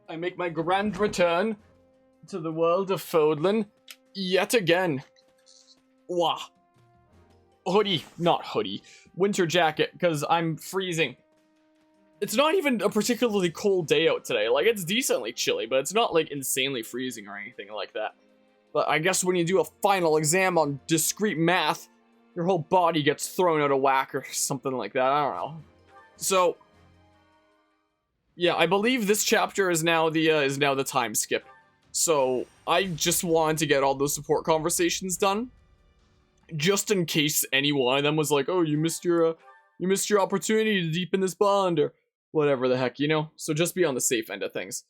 I make my grand return to the world of Fodlan yet again. Wah. Winter jacket, because I'm freezing. It's not even a particularly cold day out today. Like, it's decently chilly, but it's not, like, insanely freezing or anything like that. But I guess when you do a final exam on discrete math, your whole body gets thrown out of whack or something like that. I don't know. So, yeah, I believe this chapter is now the time skip. So, I just wanted to get all those support conversations done, just in case any one of them was like, "Oh, you missed your opportunity to deepen this bond," or whatever the heck, you know? So just be on the safe end of things.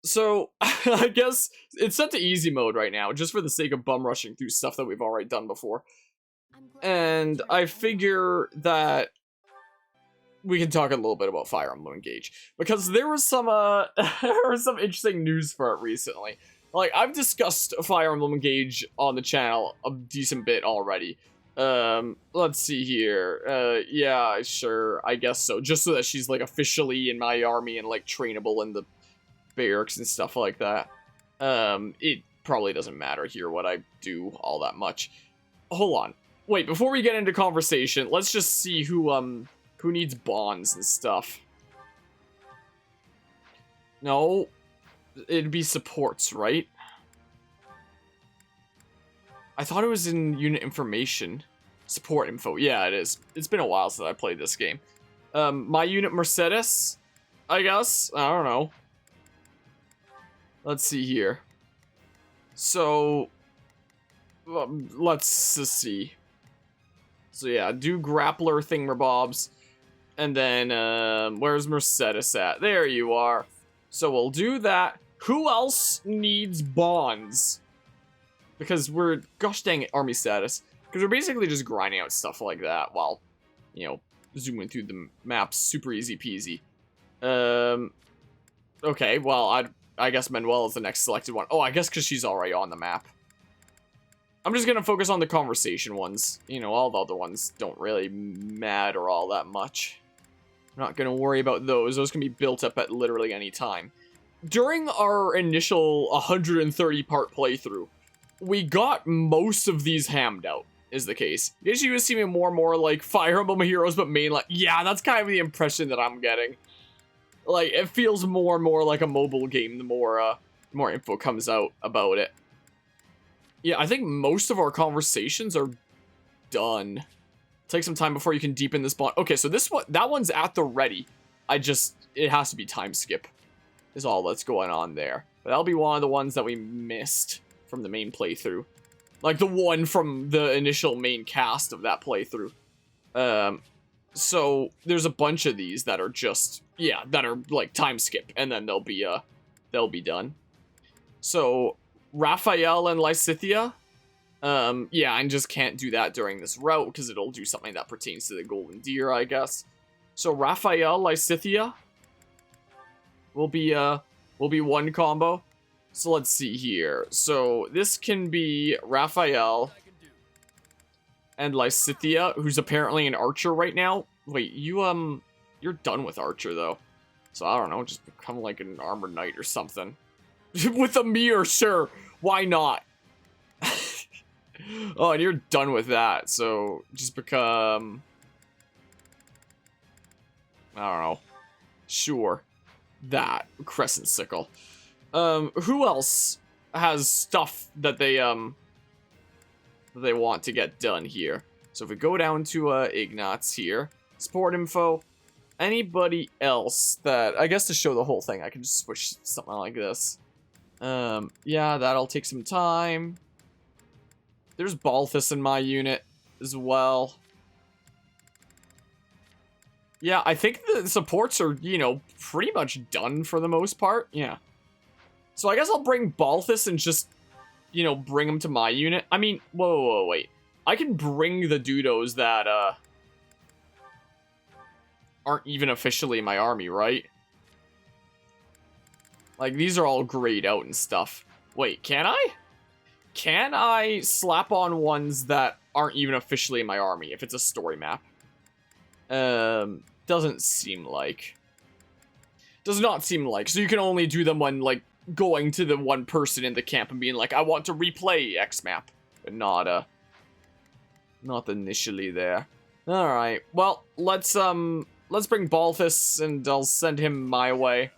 So, I guess it's set to easy mode right now, just for the sake of bum rushing through stuff that we've already done before. And I figure that we can talk a little bit about Fire Emblem Engage, because there was some interesting news for it recently. Like, I've discussed Fire Emblem Engage on the channel a decent bit already. Let's see here. Yeah, sure, I guess so. Just so that she's, like, officially in my army and, like, trainable in the barracks and stuff like that. It probably doesn't matter here what I do all that much. Hold on. Wait, before we get into conversation, let's just see who needs bonds and stuff. No, it'd be supports, right? I thought it was in unit information. Support info. Yeah, it is. It's been a while since I played this game. My unit Mercedes, I guess? I don't know. Let's see here. So, let's see. So yeah, do grappler thingamabobs. And then, where's Mercedes at? There you are. So we'll do that. Who else needs bonds? Because we're, gosh dang it, army status. Because we're basically just grinding out stuff like that while, you know, zooming through the maps super easy peasy. Okay, well, I guess Manuel is the next selected one. Oh, I guess because she's already on the map. I'm just going to focus on the conversation ones. You know, all the other ones don't really matter all that much. I'm not going to worry about those. Those can be built up at literally any time. During our initial 130-part playthrough, we got most of these hammed out, is the case. Issue is seeming more and more like Fire Emblem Heroes, but mainline. Yeah, that's kind of the impression that I'm getting. Like, it feels more and more like a mobile game the more info comes out about it. Yeah, I think most of our conversations are done. Take some time before you can deepen this bond. Okay, so that one's at the ready. It has to be time skip, is all that's going on there. But that'll be one of the ones that we missed from the main playthrough. Like the one from the initial main cast of that playthrough. So there's a bunch of these that are just, yeah, that are like time skip, and then they'll be done. So Raphael and Lysithea, yeah, I just can't do that during this route because it'll do something that pertains to the Golden Deer, I guess. So Raphael, Lysithea will be one combo. So let's see here. So this can be Raphael and Lysithea, who's apparently an archer right now. Wait, you're done with archer though. So I don't know, just become like an armored knight or something. With a mirror, sure. Why not? Oh, and you're done with that. So just become, I don't know. Sure. That crescent sickle. Who else has stuff that they want to get done here? So if we go down to Ignatz here, support info, anybody else that, I guess to show the whole thing, I can just switch something like this. Yeah, that'll take some time. There's Balthus in my unit as well. Yeah, I think the supports are, you know, pretty much done for the most part. Yeah. So I guess I'll bring Balthus and just, you know, bring him to my unit. I mean, whoa, wait. I can bring the Dudos that, aren't even officially in my army, right? Like, these are all grayed out and stuff. Wait, can I? Can I slap on ones that aren't even officially in my army if it's a story map? Doesn't seem like. Does not seem like. So you can only do them when, like, going to the one person in the camp and being like, I want to replay X map. But not initially there. Alright, well, let's bring Balthus and I'll send him my way,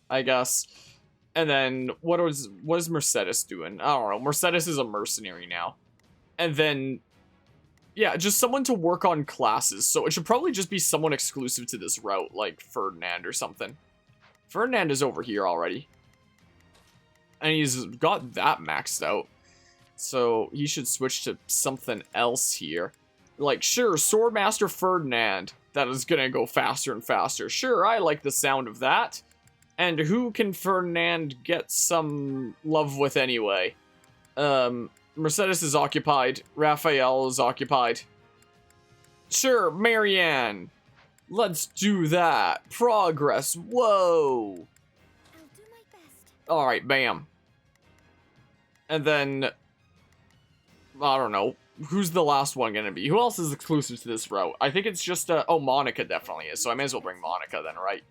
I guess. And then, what is Mercedes doing? I don't know, Mercedes is a mercenary now. And then, yeah, just someone to work on classes. So it should probably just be someone exclusive to this route, like Ferdinand or something. Ferdinand is over here already. And he's got that maxed out. So he should switch to something else here. Like, sure, Swordmaster Ferdinand. That is gonna go faster and faster. Sure, I like the sound of that. And who can Ferdinand get some love with anyway? Mercedes is occupied. Raphael is occupied. Sure, Marianne. Let's do that. Progress. Whoa. I'll do my best. Alright, bam. And then, I don't know. Who's the last one gonna be? Who else is exclusive to this route? I think it's just, oh, Monica definitely is. So I may as well bring Monica then, right?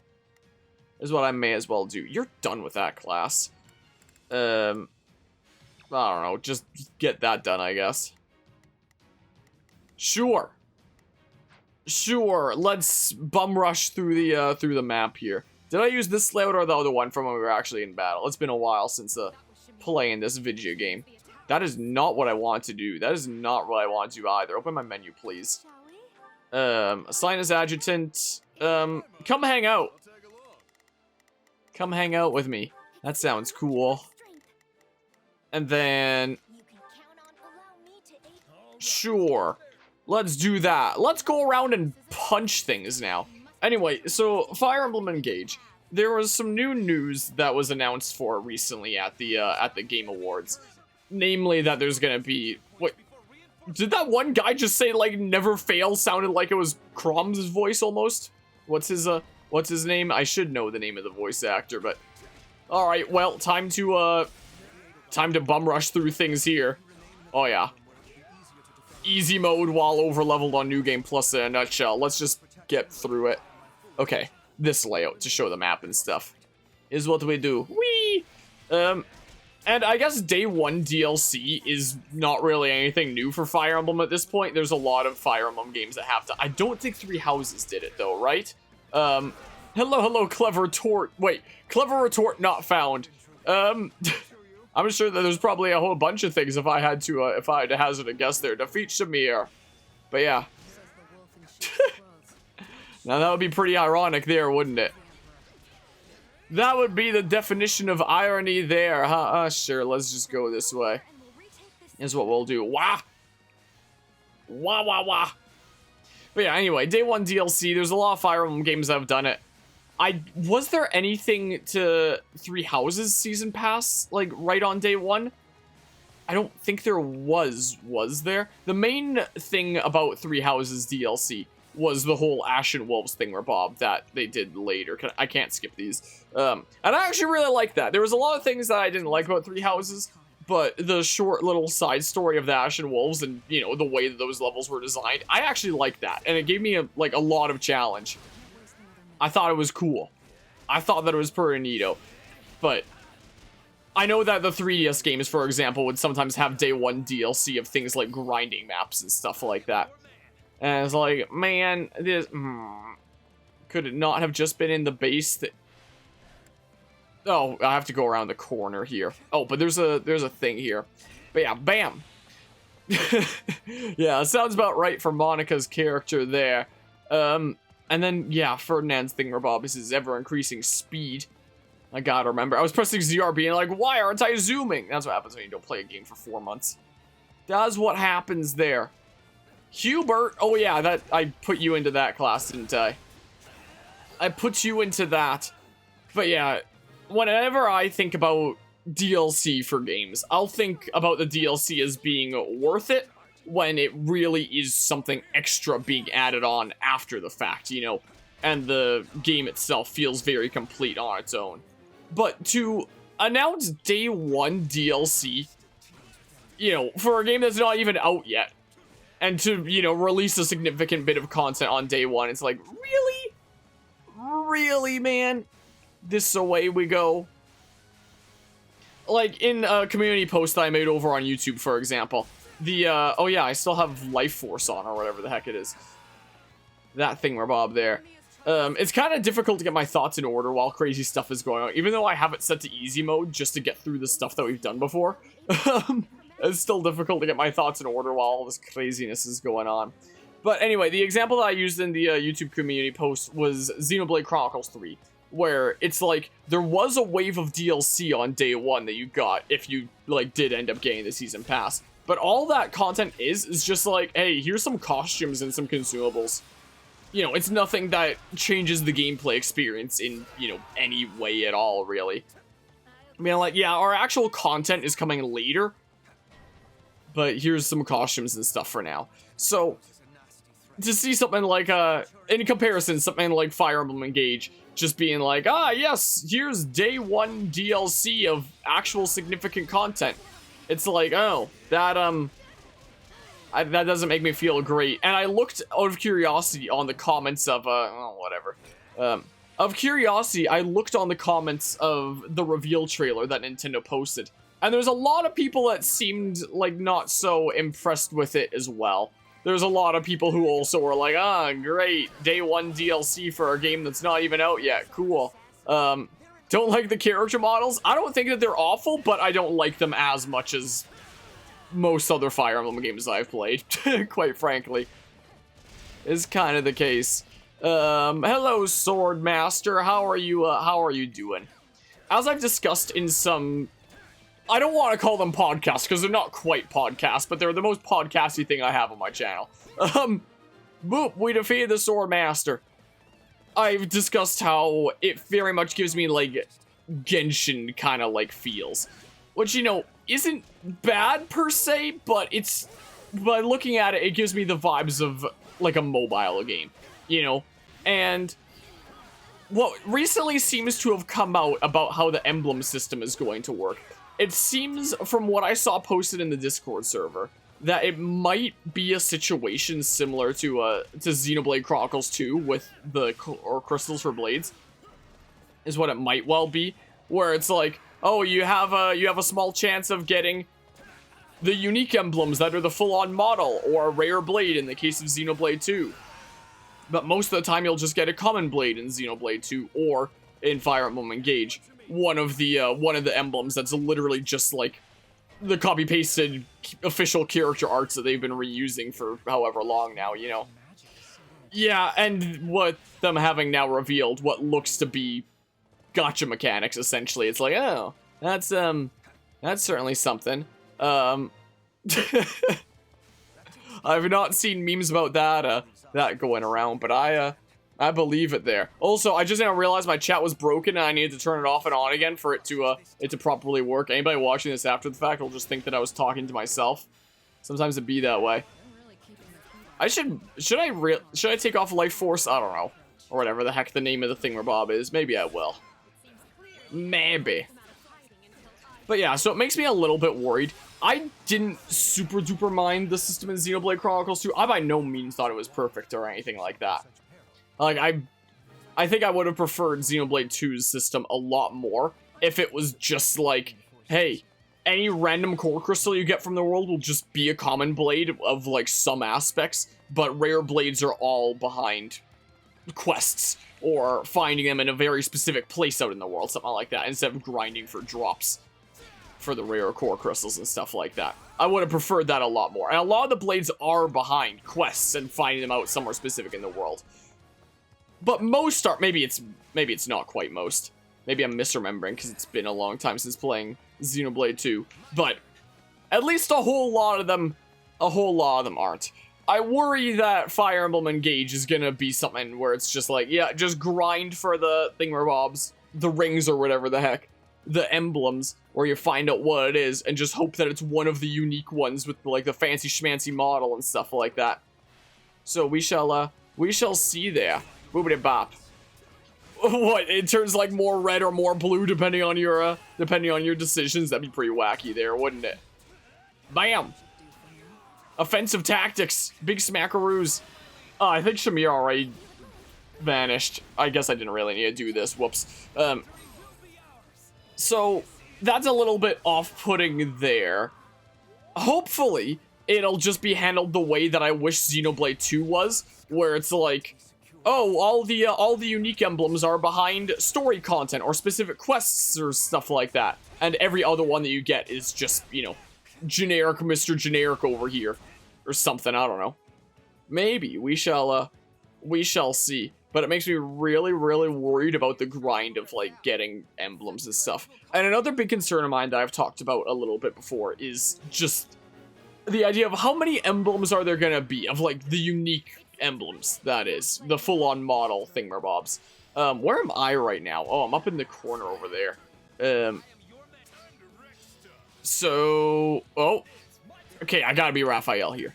Is what I may as well do. You're done with that class. I don't know. Just get that done, I guess. Sure. Sure. Let's bum rush through the map here. Did I use this layout or the other one from when we were actually in battle? It's been a while since playing this video game. That is not what I want to do. That is not what I want to do either. Open my menu, please. Assign as adjutant. Come hang out. Come hang out with me. That sounds cool. And then... Sure. Let's do that. Let's go around and punch things now. Anyway, so Fire Emblem Engage. There was some new news that was announced for recently at the Game Awards. Namely that there's gonna be... Wait, did that one guy just say, like, never fail? Sounded like it was Crom's voice, almost? What's his name? I should know the name of the voice actor, but... Alright, well, time to bum rush through things here. Oh, yeah. Easy mode while over-leveled on New Game Plus in a nutshell. Let's just get through it. Okay, this layout to show the map and stuff is what we do. Whee! And I guess Day 1 DLC is not really anything new for Fire Emblem at this point. There's a lot of Fire Emblem games that have to... I don't think Three Houses did it, though, right? Hello, Clever Retort. Wait, Clever Retort not found. I'm sure that there's probably a whole bunch of things if I had to hazard a guess there. Defeat Shamir. But yeah. Now that would be pretty ironic there, wouldn't it? That would be the definition of irony there, huh? Sure, let's just go this way. Is what we'll do. Wah! Wah, wah, wah. But yeah, anyway, Day 1 DLC. There's a lot of Fire Emblem games that have done it. Was there anything to Three Houses Season Pass, like, right on Day 1? I don't think there was there? The main thing about Three Houses DLC was the whole Ashen Wolves thingamabob that they did later. I can't skip these. And I actually really like that. There was a lot of things that I didn't like about Three Houses, but the short little side story of the Ashen Wolves and, you know, the way that those levels were designed, I actually liked that. And it gave me, a lot of challenge. I thought it was cool. I thought that it was pretty neato. But I know that the 3DS games, for example, would sometimes have Day 1 DLC of things like grinding maps and stuff like that. And it's like, man, this... could it not have just been in the base? Oh, I have to go around the corner here. Oh, but there's a thing here. But yeah, bam! Yeah, it sounds about right for Monica's character there. And then, yeah, Ferdinand's thingamabob is his ever-increasing speed. I gotta remember. I was pressing ZR being like, why aren't I zooming? That's what happens when you don't play a game for 4 months. That's what happens there. Hubert! Oh yeah, that I put you into that class, didn't I? I put you into that. But yeah, whenever I think about DLC for games, I'll think about the DLC as being worth it when it really is something extra being added on after the fact, you know, and the game itself feels very complete on its own. But to announce Day 1 DLC, you know, for a game that's not even out yet, and to, you know, release a significant bit of content on Day 1, it's like, really? Really, man? this away we go. Like, in a community post that I made over on YouTube, for example. Oh yeah, I still have Life Force on, or whatever the heck it is. That thingamabob there. It's kind of difficult to get my thoughts in order while crazy stuff is going on, even though I have it set to easy mode just to get through the stuff that we've done before. It's still difficult to get my thoughts in order while all this craziness is going on. But anyway, the example that I used in the YouTube community post was Xenoblade Chronicles 3, where it's like, there was a wave of DLC on day one that you got if you, like, did end up getting the season pass. But all that content is just like, hey, here's some costumes and some consumables. You know, it's nothing that changes the gameplay experience in, you know, any way at all, really. I mean, like, yeah, our actual content is coming later, but here's some costumes and stuff for now. So, to see something like, in comparison, something like Fire Emblem Engage, just being like, ah, yes, here's day one DLC of actual significant content. It's like, oh, that doesn't make me feel great. And I looked out of curiosity on the comments of, whatever. Of curiosity, I looked on the comments of the reveal trailer that Nintendo posted. And there's a lot of people that seemed, like, not so impressed with it as well. There's a lot of people who also were like, ah, great, day one DLC for a game that's not even out yet, cool. Don't like the character models. I don't think that they're awful, but I don't like them as much as most other Fire Emblem games I've played, quite frankly. Is kind of the case. Hello, Sword Master. How are you doing? As I've discussed in some, I don't want to call them podcasts because they're not quite podcasts, but they're the most podcasty thing I have on my channel. Boop, we defeated the Sword Master. I've discussed how it very much gives me, like, Genshin kind of, like, feels. Which, you know, isn't bad per se, but it's, by looking at it, it gives me the vibes of, like, a mobile game, you know? And what recently seems to have come out about how the Emblem system is going to work, it seems, from what I saw posted in the Discord server, that it might be a situation similar to Xenoblade Chronicles 2 with the crystals for blades, is what it might well be, where it's like, oh, you have a small chance of getting the unique emblems that are the full-on model, or a rare blade in the case of Xenoblade 2. But most of the time you'll just get a common blade in Xenoblade 2, or in Fire Emblem Engage, one of the emblems that's literally just like the copy-pasted official character arts that they've been reusing for however long now, you know? Yeah, and what them having now revealed what looks to be gacha mechanics, essentially. It's like, oh, that's certainly something. I've not seen memes about that going around, but I believe it there. Also, I just now realized my chat was broken and I needed to turn it off and on again for it to properly work. Anybody watching this after the fact will just think that I was talking to myself. Sometimes it be that way. Should I take off Life Force? I don't know. Or whatever the heck the name of the thingamabob is. Maybe I will. Maybe. But yeah, so it makes me a little bit worried. I didn't super duper mind the system in Xenoblade Chronicles 2. I by no means thought it was perfect or anything like that. Like, I think I would have preferred Xenoblade 2's system a lot more if it was just like, hey, any random core crystal you get from the world will just be a common blade of, like, some aspects, but rare blades are all behind quests, or finding them in a very specific place out in the world, something like that, instead of grinding for drops for the rare core crystals and stuff like that. I would have preferred that a lot more. And a lot of the blades are behind quests and finding them out somewhere specific in the world. But most are, maybe it's not quite most. Maybe I'm misremembering because it's been a long time since playing Xenoblade 2. But at least a whole lot of them aren't. I worry that Fire Emblem Engage is gonna be something where it's just like, yeah, just grind for the thingamabobs, the rings or whatever the heck, the emblems, where you find out what it is and just hope that it's one of the unique ones with like the fancy schmancy model and stuff like that. So we shall see there. Boobity bop. What, it turns like more red or more blue depending on your decisions. That'd be pretty wacky there, wouldn't it? Bam! Offensive tactics. Big smackaroos. I think Shamir already vanished. I guess I didn't really need to do this. Whoops. So that's a little bit off-putting there. Hopefully, it'll just be handled the way that I wish Xenoblade 2 was, where it's like, oh, all the unique emblems are behind story content or specific quests or stuff like that, and every other one that you get is just, you know, generic Mr. Generic over here or something. I don't know. Maybe we shall see. But it makes me really, really worried about the grind of, like, getting emblems and stuff. And another big concern of mine that I've talked about a little bit before is just the idea of how many emblems are there gonna be, of, like, the unique emblems, that is. The full-on model thingamabobs. Where am I right now? Oh, I'm up in the corner over there. Oh. Okay, I gotta be Raphael here.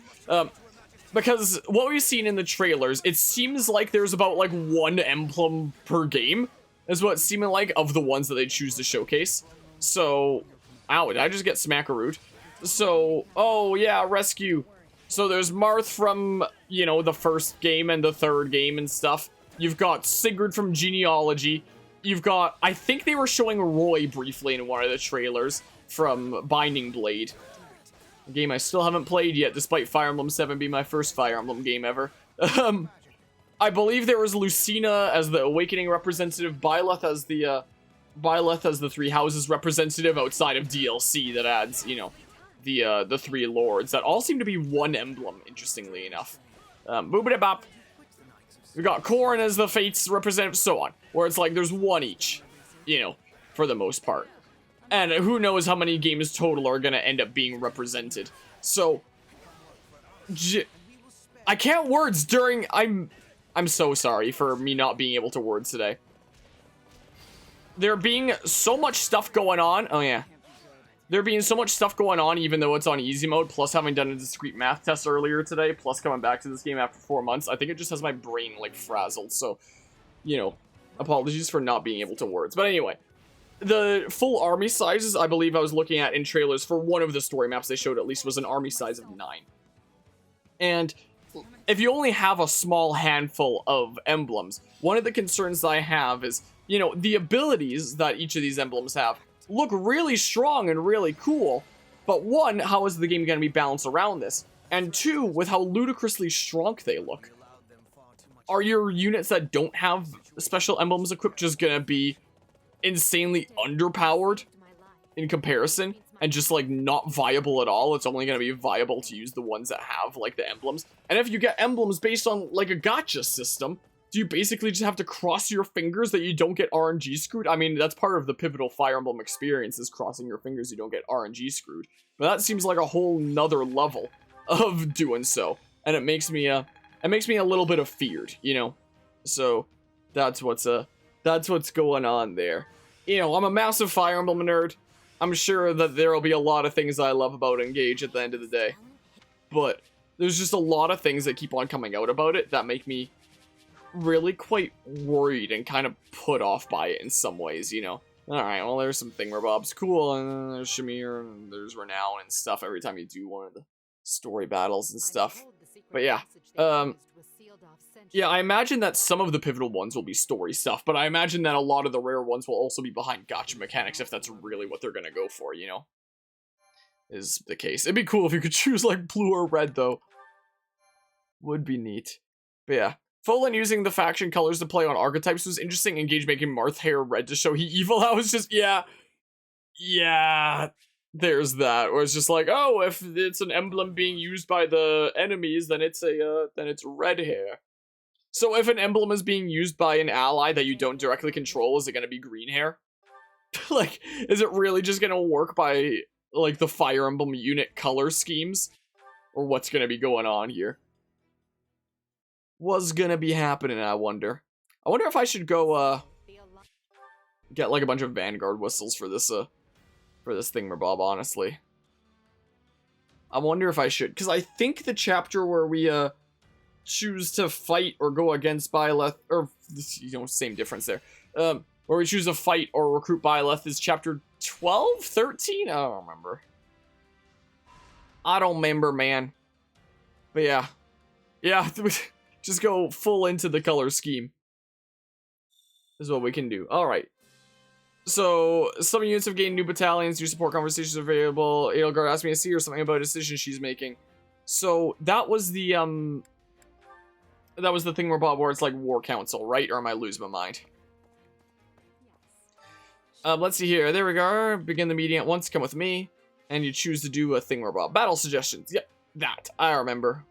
Because what we've seen in the trailers, it seems like there's about, like, one emblem per game, is what it's seeming like, of the ones that they choose to showcase. So, ow, did I just get smackarooed? So, oh, yeah, rescue. So there's Marth from, you know, the first game and the third game and stuff. You've got Sigurd from Genealogy. You've got, I think they were showing Roy briefly in one of the trailers from Binding Blade. A game I still haven't played yet, despite Fire Emblem 7 being my first Fire Emblem game ever. I believe there was Lucina as the Awakening representative, Byleth as the Three Houses representative outside of DLC that adds, you know, the three lords. That all seem to be one emblem, interestingly enough. Boobity-bop. We got Korn as the Fates representative, so on. Where it's like there's one each, you know, for the most part. And who knows how many games total are gonna end up being represented. So, I can't words during, I'm so sorry for me not being able to words today. There being so much stuff going on, oh yeah. There being so much stuff going on even though it's on easy mode, plus having done a discrete math test earlier today, plus coming back to this game after 4 months, I think it just has my brain, like, frazzled. So, you know, apologies for not being able to words. But anyway. The full army sizes, I believe I was looking at in trailers for one of the story maps they showed at least, was an army size of 9. And if you only have a small handful of emblems, one of the concerns that I have is, you know, the abilities that each of these emblems have look really strong and really cool, but one, how is the game going to be balanced around this? And two, with how ludicrously shrunk they look. Are your units that don't have special emblems equipped just going to be insanely underpowered in comparison and just, like, not viable at all? It's only going to be viable to use the ones that have, like, the emblems. And if you get emblems based on, like, a gacha system, do you basically just have to cross your fingers that you don't get RNG screwed? I mean, that's part of the pivotal Fire Emblem experience, is crossing your fingers you don't get RNG screwed. But that seems like a whole nother level of doing so. And it makes me a little bit feared, you know? So, that's what's going on there. You know, I'm a massive Fire Emblem nerd. I'm sure that there'll be a lot of things I love about Engage at the end of the day. But there's just a lot of things that keep on coming out about it that make me really quite worried and kind of put off by it in some ways, you know? Alright, well, there's some thingamabobs. Cool, and then there's Shamir, and there's Renown and stuff every time you do one of the story battles and stuff. But yeah, yeah, I imagine that some of the pivotal ones will be story stuff, but I imagine that a lot of the rare ones will also be behind gacha mechanics if that's really what they're gonna go for, you know? Is the case. It'd be cool if you could choose, like, blue or red, though. Would be neat. But yeah. Folan using the faction colors to play on archetypes was interesting. Engage making Marth hair red to show he evil. I was just, yeah. Yeah. There's that. Where it's just like, oh, if it's an emblem being used by the enemies, then it's red hair. So if an emblem is being used by an ally that you don't directly control, is it going to be green hair? Like, is it really just going to work by, like, the Fire Emblem unit color schemes? Or what's going to be going on here? What's going to be happening, I wonder. I wonder if I should go, get, like, a bunch of Vanguard whistles for this thingamabob, honestly. I wonder if I should, because I think the chapter where we, choose to fight or go against Byleth, or, you know, same difference there, where we choose to fight or recruit Byleth is chapter 12? 13? I don't remember. I don't remember, man. But yeah. Yeah, just go full into the color scheme. is what we can do. Alright. So, some units have gained new battalions. New support conversations are available. Edelgard asked me to see her something about a decision she's making. So, that was the thing where it's like War Council, right? Or am I losing my mind? Let's see here. There we go. Begin the meeting at once. Come with me. And you choose to do a thing where battle suggestions. Yep, that. I remember.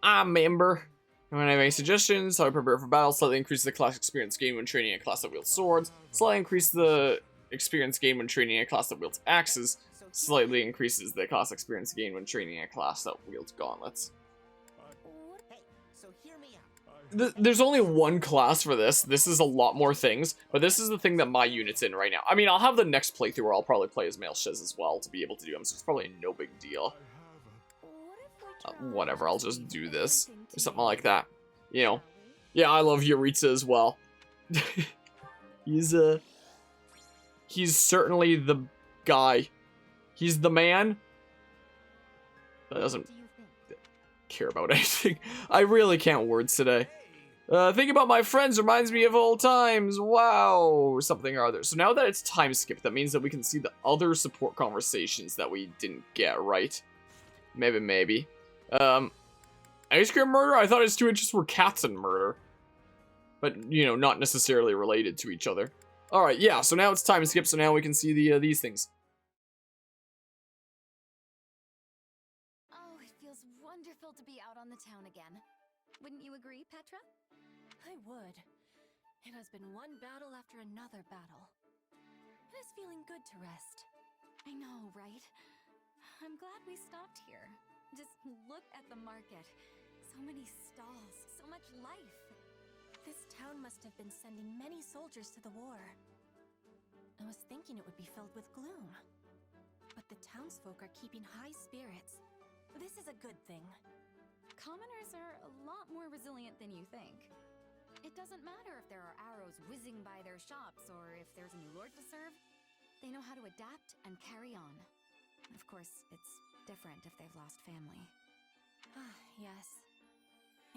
When I have any suggestions, how I prepare for battle, slightly increase the class experience gained when training a class that wields swords, slightly increase the experience gained when training a class that wields axes, slightly increases the class experience gained when training a class that wields gauntlets. There's only one class for this. This is a lot more things, but this is the thing that my unit's in right now. I mean, I'll have the next playthrough where I'll probably play as male shiz as well to be able to do them, so it's probably no big deal. Whatever, I'll just do this. Or something like that. You know. Yeah, I love Yuritsa as well. He's certainly the guy. He's the man that doesn't care about anything. I really can't words today. Thinking about my friends reminds me of old times. Wow. Something or other. So now that it's time skip, that means that we can see the other support conversations that we didn't get right. Maybe. Ice cream murder? I thought his two interests were cats and murder. But, you know, not necessarily related to each other. Alright, yeah, so now it's time skip, so now we can see these things. Oh, it feels wonderful to be out on the town again. Wouldn't you agree, Petra? I would. It has been one battle after another battle. It is feeling good to rest. I know, right? I'm glad we stopped here. Just look at the market. So many stalls, so much life. This town must have been sending many soldiers to the war. I was thinking it would be filled with gloom. But the townsfolk are keeping high spirits. This is a good thing. Commoners are a lot more resilient than you think. It doesn't matter if there are arrows whizzing by their shops or if there's a new lord to serve. They know how to adapt and carry on. Of course, it's different if they've lost family. Ah, yes.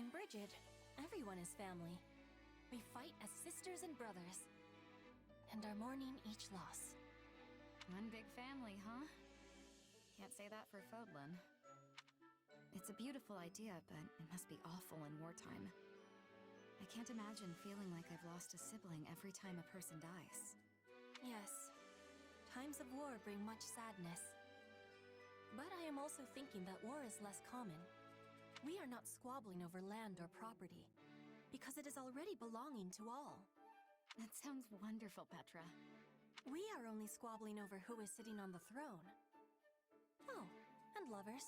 In Brigid, everyone is family. We fight as sisters and brothers. And are mourning each loss. One big family, huh? Can't say that for Fodlan. It's a beautiful idea, but it must be awful in wartime. I can't imagine feeling like I've lost a sibling every time a person dies. Yes. Times of war bring much sadness. But I am also thinking that war is less common. We are not squabbling over land or property, because it is already belonging to all. That sounds wonderful, Petra. We are only squabbling over who is sitting on the throne. Oh, and lovers.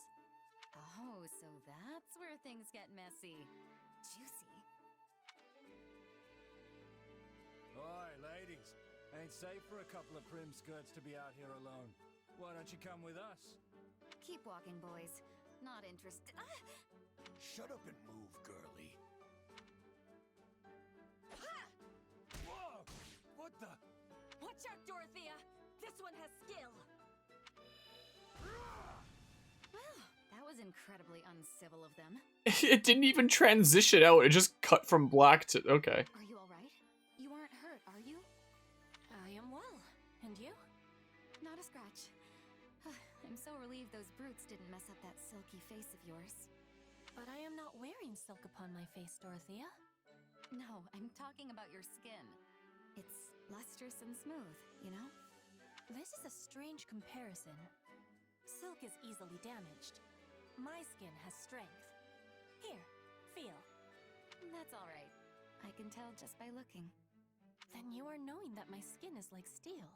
Oh, so that's where things get messy. Juicy. Oi, ladies. Ain't safe for a couple of prim skirts to be out here alone. Why don't you come with us? Keep walking, boys. Not interested. Ah! Shut up and move, girlie. Whoa! What the? Watch out, Dorothea! This one has skill! Well, that was incredibly uncivil of them. It didn't even transition out, it just cut from black to... Okay. Are you alright? You aren't hurt, are you? I am well. And you? Not a scratch. I'm so relieved those brutes didn't mess up that silky face of yours. But I am not wearing silk upon my face, Dorothea. No, I'm talking about your skin. It's lustrous and smooth, you know? This is a strange comparison. Silk is easily damaged. My skin has strength. Here, feel. That's alright. I can tell just by looking. Then you are knowing that my skin is like steel,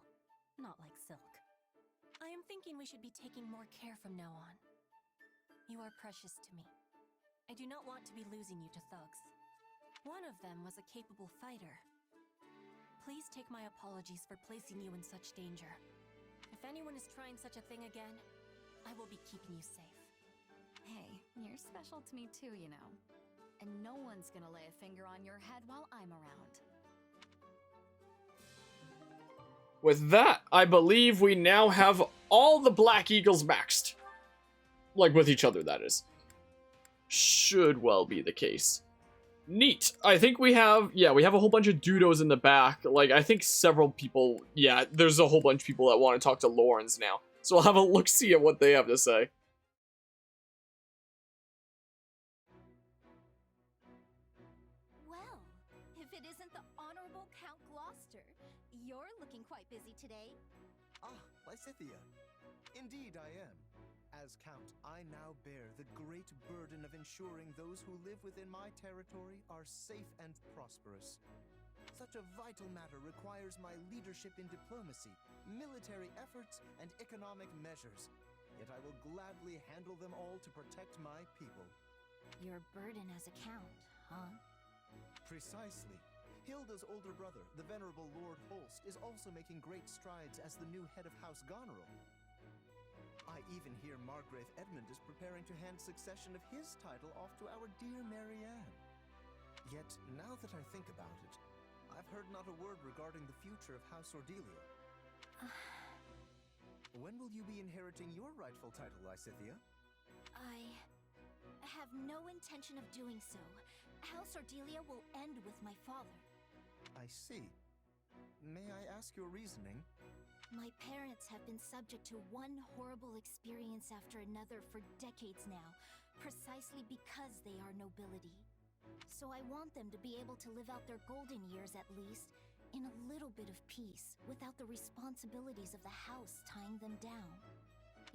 not like silk. I am thinking we should be taking more care from now on. You are precious to me. I do not want to be losing you to thugs. One of them was a capable fighter. Please take my apologies for placing you in such danger. If anyone is trying such a thing again, I will be keeping you safe. Hey, you're special to me too, you know. And no one's gonna lay a finger on your head while I'm around. With that, I believe we now have all the Black Eagles maxed. Like, with each other, that is. Should well be the case. Neat. I think we have, yeah, we have a whole bunch of dudos in the back. Like, I think several people, yeah, there's a whole bunch of people that want to talk to Lawrence now. So I'll have a look-see at what they have to say. Well, if it isn't the Honorable Count Gloucester, you're looking quite busy today. Ah, Lysithea. Indeed I am. As Count, I now bear the great burden of ensuring those who live within my territory are safe and prosperous. Such a vital matter requires my leadership in diplomacy, military efforts, and economic measures. Yet I will gladly handle them all to protect my people. Your burden as a count, huh? Precisely. Hilda's older brother, the venerable Lord Holst, is also making great strides as the new head of House Goneril. I even hear Margrave Edmund is preparing to hand succession of his title off to our dear Marianne. Yet, now that I think about it, I've heard not a word regarding the future of House Ordelia. When will you be inheriting your rightful title, Lysithea? I have no intention of doing so. House Ordelia will end with my father. I see. May I ask your reasoning? My parents have been subject to one horrible experience after another for decades now, precisely because they are nobility. So I want them to be able to live out their golden years at least, in a little bit of peace, without the responsibilities of the house tying them down.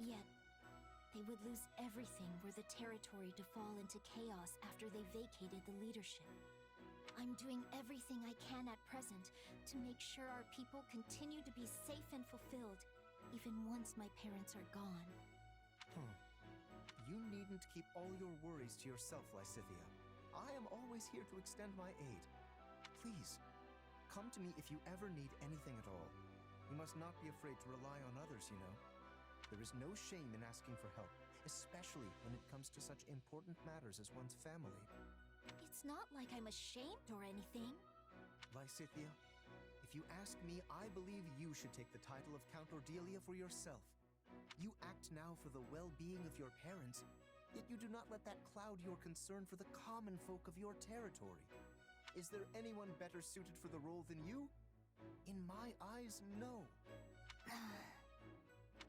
Yet, they would lose everything were the territory to fall into chaos after they vacated the leadership. I'm doing everything I can at present to make sure our people continue to be safe and fulfilled, even once my parents are gone. You needn't keep all your worries to yourself, Lysithea. I am always here to extend my aid. Please, come to me if you ever need anything at all. You must not be afraid to rely on others, you know. There is no shame in asking for help, especially when it comes to such important matters as one's family. It's not like I'm ashamed or anything. Lysithea, if you ask me, I believe you should take the title of Count Ordelia for yourself. You act now for the well-being of your parents, yet you do not let that cloud your concern for the common folk of your territory. Is there anyone better suited for the role than you? In my eyes, no.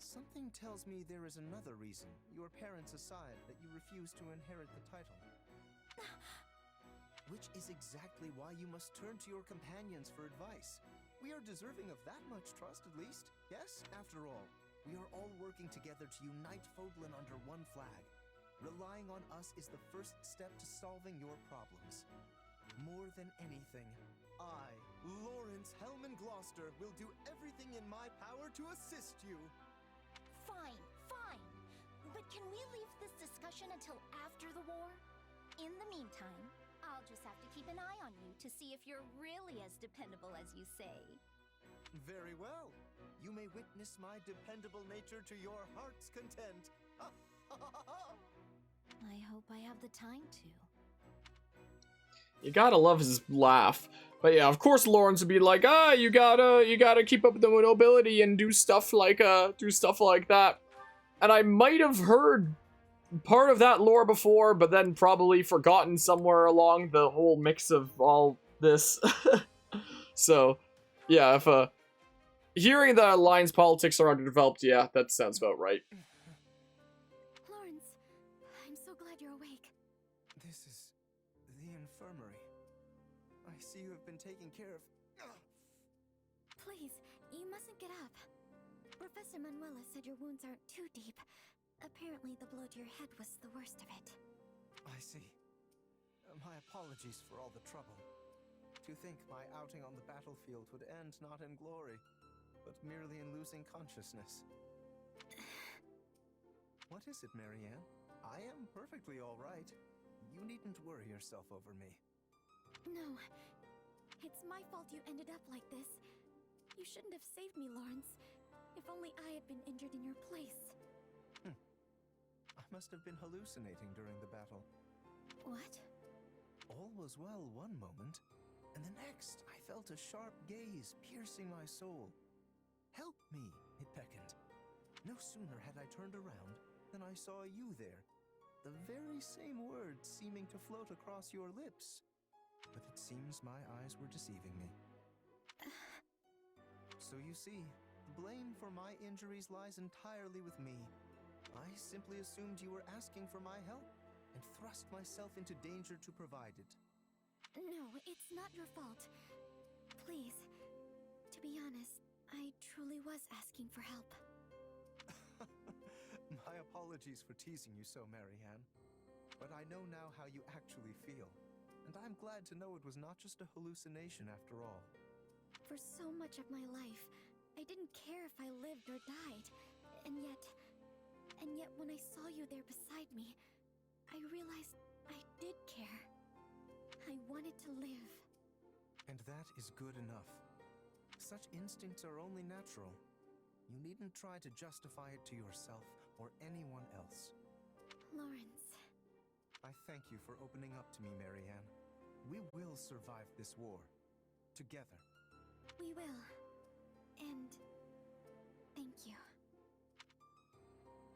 Something tells me there is another reason, your parents aside, that you refuse to inherit the title. Which is exactly why you must turn to your companions for advice. We are deserving of that much trust, at least. Yes, after all, we are all working together to unite Fodlan under one flag. Relying on us is the first step to solving your problems. More than anything, I, Lawrence Hellman Gloucester, will do everything in my power to assist you. Fine, fine. But can we leave this discussion until after the war? In the meantime, I'll just have to keep an eye on you to see if you're really as dependable as you say. Very well. You may witness my dependable nature to your heart's content. I hope I have the time to. You gotta love his laugh. But yeah, of course Lawrence would be like, you gotta keep up with the nobility and do stuff like that. And I might have heard part of that lore before, but then probably forgotten somewhere along the whole mix of all this. So, yeah, if hearing that alliance politics are underdeveloped, yeah, that sounds about right. Lawrence, I'm so glad you're awake. This is the infirmary. I see you have been taking care of... Please, you mustn't get up. Professor Manuela said your wounds aren't too deep. Apparently the blow to your head was the worst of it. I see. My apologies for all the trouble. To think my outing on the battlefield would end not in glory, but merely in losing consciousness. What is it, Marianne? I am perfectly all right. You needn't worry yourself over me. No. It's my fault you ended up like this. You shouldn't have saved me, Lawrence. If only I had been injured in your place. I must have been hallucinating during the battle. What? All was well one moment, and the next I felt a sharp gaze piercing my soul. Help me, it beckoned. No sooner had I turned around than I saw you there, the very same words seeming to float across your lips. but it seems my eyes were deceiving me. So you see, the blame for my injuries lies entirely with me. I simply assumed you were asking for my help, and thrust myself into danger to provide it. No, it's not your fault. Please. To be honest, I truly was asking for help. My apologies for teasing you so, Marianne. But I know now how you actually feel, and I'm glad to know it was not just a hallucination after all. For so much of my life, I didn't care if I lived or died. And yet when I saw you there beside me, I realized I did care. I wanted to live. And that is good enough. Such instincts are only natural. You needn't try to justify it to yourself or anyone else. Lawrence. I thank you for opening up to me, Marianne. We will survive this war. Together. We will. And